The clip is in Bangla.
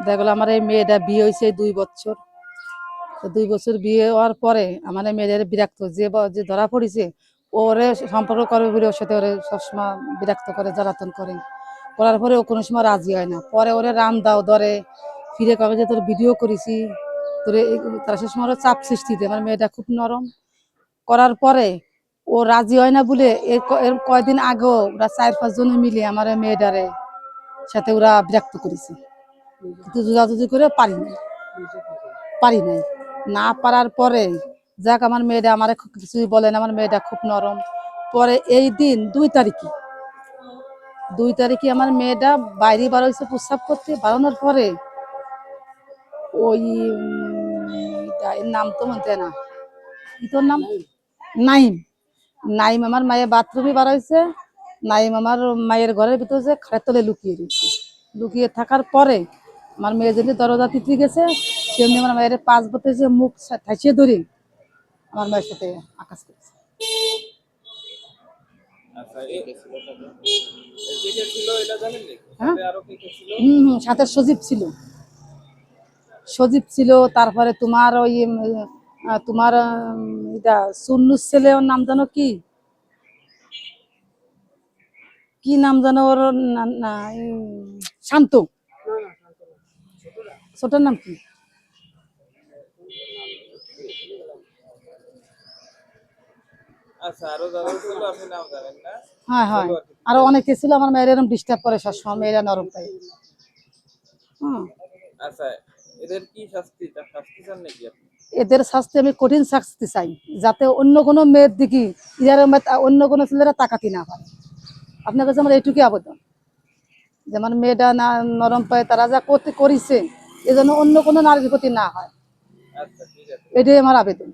দেখা গেলো আমার এই মেয়েটা বিয়ে হয়েছে 2 বছর। তো 2 বছর বিয়ে হওয়ার পরে আমার এই মেয়েদের বিরক্ত যে ধরা পড়েছে, ওরে সম্পর্ক করে বলে ওর সাথে ওরে সবসময় বিরক্ত করে, জ্বালাতন করে। করার পরে ও কোনো সময় রাজি হয় না। পরে ওরে রাম দাও ধরে, ফিরে কবে যে তোর ভিডিও করেছি, তোর তার সে সময় ওরা চাপ সৃষ্টি দেয়। আমার মেয়েটা খুব নরম। করার পরে ও রাজি হয় না বলে এর কয়দিন আগেও ওরা 4-5 জন মিলে আমার এই মেয়েটারে সাথে ওরা বিরক্ত করেছে, কিন্তু জোজাজুজি করে পারি নাই। না পারার পরে যাক আমার মেয়েটা আমার কিছুই বলে না, আমার মেয়েটা খুব নরম। পরে এই দিন 2 তারিখে আমার মেয়েটা বাইরে বার হয়েছে প্রস্রাব করতে, বাড়ানোর পরে ওই এর নাম তো মনে হয় না, কি তোর নাম, নাইম। নাইম আমার মায়ের বাথরুমে বার হয়েছে। নাইম আমার মায়ের ঘরের ভিতরে যে খাটের তলে লুকিয়ে রয়েছে। লুকিয়ে থাকার পরে আমার মেয়ে যদি দরজা তিতলি গেছে, সেমনি আমার মায়ের 5 বছর যে মুখ ঠাইছিয়ে ধরে আমার মায়ের সাথে আকাশ করেছে। হ্যাঁ, সাথে সজীব ছিল। সজীব ছিল, তারপরে তোমার ওই তোমার এটা সুন্নুর ছেলে, ওর নাম জানো কি, কি নাম জানো ওর, শান্ত। ছোটার নাম কি? হ্যাঁ হ্যাঁ, আরো অনেকে ছিল। আমার মেয়ের এরকম ডিস্টার্ব করে সবসময়, মেয়েরা নরম পাই। এদের শাস্তি আমি কঠিন শাস্তি চাই, যাতে অন্য কোনো মেয়ের দিকে অন্য কোনো ছেলেরা তাকাতি না পারে। আপনার কাছে আমার এইটুকুই আবেদন, যেমন মেয়েটা না নরম পায়, তারা যা করতে করেছে এজন্য অন্য কোনো নারীর প্রতি না হয়, এটাই আমার আবেদন।